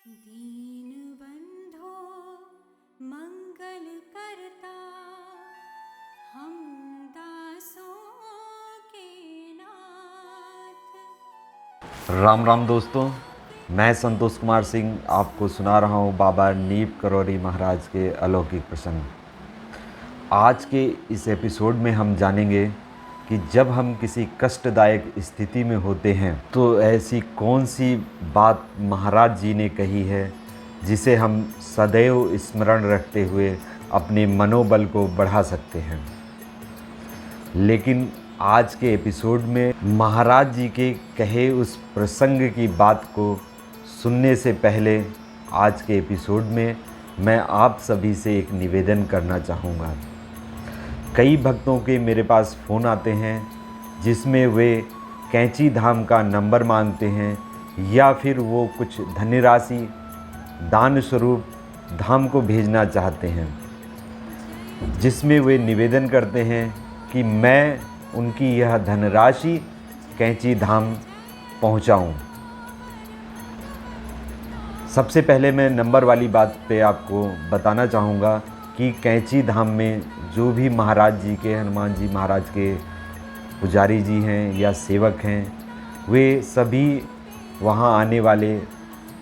दीनबन्धो मंगल करता हम दासों के नाथ। राम राम दोस्तों, मैं संतोष कुमार सिंह आपको सुना रहा हूँ बाबा नीप करौरी महाराज के अलौकिक प्रसंग। आज के इस एपिसोड में हम जानेंगे कि जब हम किसी कष्टदायक स्थिति में होते हैं तो ऐसी कौन सी बात महाराज जी ने कही है जिसे हम सदैव स्मरण रखते हुए अपने मनोबल को बढ़ा सकते हैं। लेकिन आज के एपिसोड में महाराज जी के कहे उस प्रसंग की बात को सुनने से पहले आज के एपिसोड में मैं आप सभी से एक निवेदन करना चाहूँगा। कई भक्तों के मेरे पास फ़ोन आते हैं जिसमें वे कैंची धाम का नंबर मांगते हैं या फिर वो कुछ धनराशि दान स्वरूप धाम को भेजना चाहते हैं, जिसमें वे निवेदन करते हैं कि मैं उनकी यह धनराशि कैंची धाम पहुंचाऊं। सबसे पहले मैं नंबर वाली बात पे आपको बताना चाहूँगा कि कैंची धाम में जो भी महाराज जी के, हनुमान जी महाराज के पुजारी जी हैं या सेवक हैं, वे सभी वहाँ आने वाले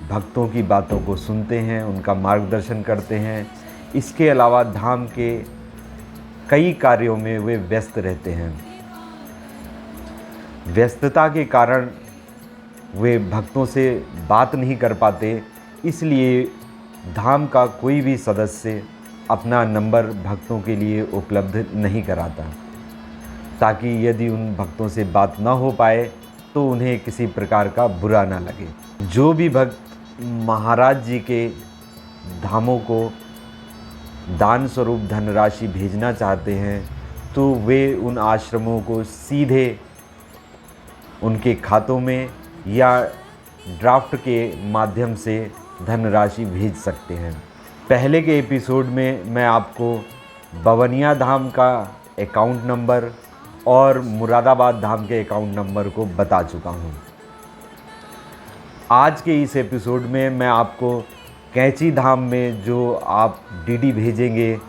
भक्तों की बातों को सुनते हैं, उनका मार्गदर्शन करते हैं। इसके अलावा धाम के कई कार्यों में वे व्यस्त रहते हैं। व्यस्तता के कारण वे भक्तों से बात नहीं कर पाते, इसलिए धाम का कोई भी सदस्य अपना नंबर भक्तों के लिए उपलब्ध नहीं कराता, ताकि यदि उन भक्तों से बात ना हो पाए तो उन्हें किसी प्रकार का बुरा ना लगे। जो भी भक्त महाराज जी के धामों को दान स्वरूप धनराशि भेजना चाहते हैं तो वे उन आश्रमों को सीधे उनके खातों में या ड्राफ्ट के माध्यम से धनराशि भेज सकते हैं। पहले के एपिसोड में मैं आपको बवनिया धाम का अकाउंट नंबर और मुरादाबाद धाम के अकाउंट नंबर को बता चुका हूँ। आज के इस एपिसोड में मैं आपको कैंची धाम में जो आप डीडी भेजेंगे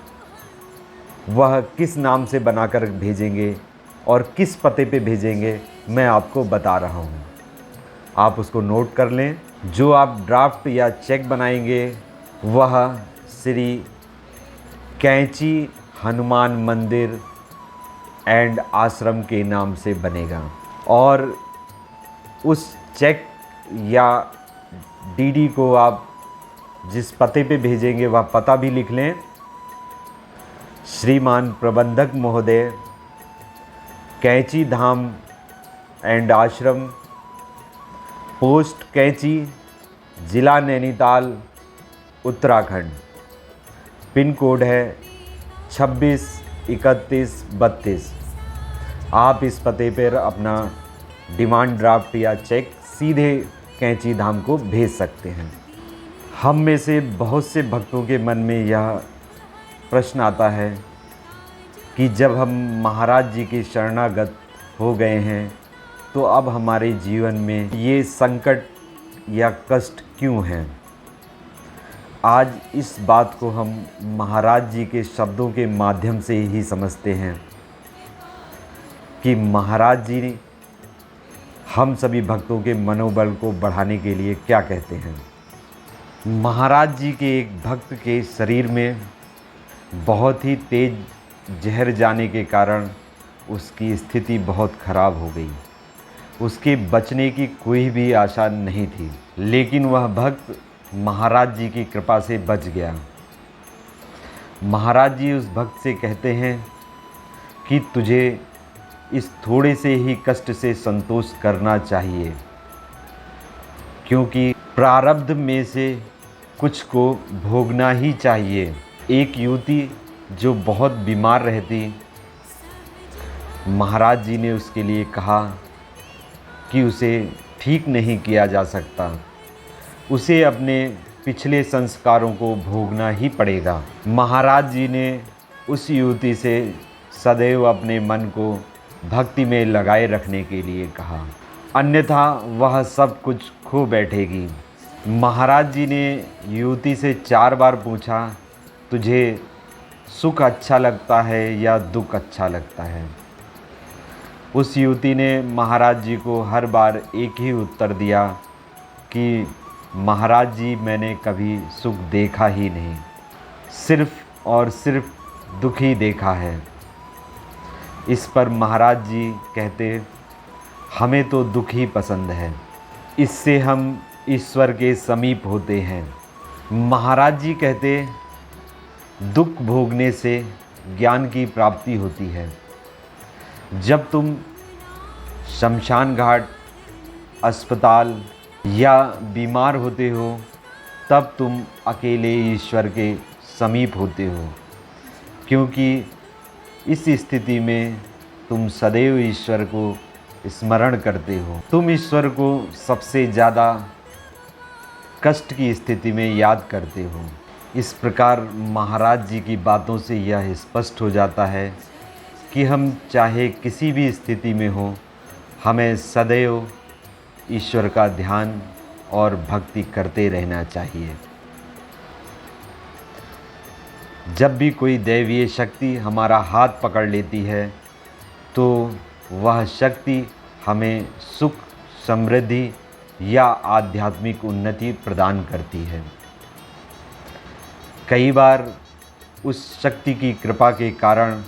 वह किस नाम से बनाकर भेजेंगे और किस पते पे भेजेंगे मैं आपको बता रहा हूँ। आप उसको नोट कर लें। जो आप ड्राफ्ट या चेक बनाएंगे वह श्री कैंची हनुमान मंदिर एंड आश्रम के नाम से बनेगा और उस चेक या डीडी को आप जिस पते पे भेजेंगे वह पता भी लिख लें। श्रीमान प्रबंधक महोदय, कैंची धाम एंड आश्रम, पोस्ट कैंची, ज़िला नैनीताल, उत्तराखंड। पिन कोड है 263132। आप इस पते पर अपना डिमांड ड्राफ्ट या चेक सीधे कैंची धाम को भेज सकते हैं। हम में से बहुत से भक्तों के मन में यह प्रश्न आता है कि जब हम महाराज जी के शरणागत हो गए हैं तो अब हमारे जीवन में ये संकट या कष्ट क्यों हैं। आज इस बात को हम महाराज जी के शब्दों के माध्यम से ही समझते हैं कि महाराज जी ने हम सभी भक्तों के मनोबल को बढ़ाने के लिए क्या कहते हैं। महाराज जी के एक भक्त के शरीर में बहुत ही तेज जहर जाने के कारण उसकी स्थिति बहुत खराब हो गई। उसके बचने की कोई भी आशा नहीं थी, लेकिन वह भक्त महाराज जी की कृपा से बच गया। महाराज जी उस भक्त से कहते हैं कि तुझे इस थोड़े से ही कष्ट से संतोष करना चाहिए, क्योंकि प्रारब्ध में से कुछ को भोगना ही चाहिए। एक युवती जो बहुत बीमार रहती, महाराज जी ने उसके लिए कहा कि उसे ठीक नहीं किया जा सकता, उसे अपने पिछले संस्कारों को भोगना ही पड़ेगा। महाराज जी ने उस युवती से सदैव अपने मन को भक्ति में लगाए रखने के लिए कहा, अन्यथा वह सब कुछ खो बैठेगी। महाराज जी ने युवती से 4 बार पूछा, तुझे सुख अच्छा लगता है या दुख अच्छा लगता है। उस युवती ने महाराज जी को हर बार एक ही उत्तर दिया कि महाराज जी, मैंने कभी सुख देखा ही नहीं, सिर्फ और सिर्फ दुख ही देखा है। इस पर महाराज जी कहते, हमें तो दुख ही पसंद है, इससे हम ईश्वर के समीप होते हैं। महाराज जी कहते, दुख भोगने से ज्ञान की प्राप्ति होती है। जब तुम शमशान घाट, अस्पताल या बीमार होते हो, तब तुम अकेले ईश्वर के समीप होते हो, क्योंकि इस स्थिति में तुम सदैव ईश्वर को स्मरण करते हो। तुम ईश्वर को सबसे ज़्यादा कष्ट की स्थिति में याद करते हो। इस प्रकार महाराज जी की बातों से यह स्पष्ट हो जाता है कि हम चाहे किसी भी स्थिति में हो, हमें सदैव ईश्वर का ध्यान और भक्ति करते रहना चाहिए। जब भी कोई दैवीय शक्ति हमारा हाथ पकड़ लेती है, तो वह शक्ति हमें सुख, समृद्धि या आध्यात्मिक उन्नति प्रदान करती है। कई बार उस शक्ति की कृपा के कारण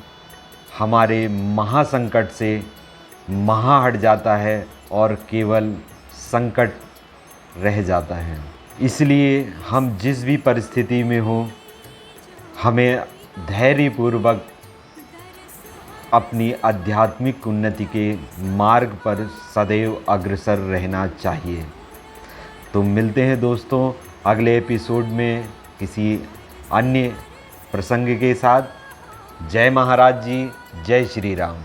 हमारे महासंकट से महा हट जाता है और केवल संकट रह जाता है। इसलिए हम जिस भी परिस्थिति में हो, हमें धैर्यपूर्वक अपनी आध्यात्मिक उन्नति के मार्ग पर सदैव अग्रसर रहना चाहिए। तो मिलते हैं दोस्तों अगले एपिसोड में किसी अन्य प्रसंग के साथ। जय महाराज जी, जय श्री राम।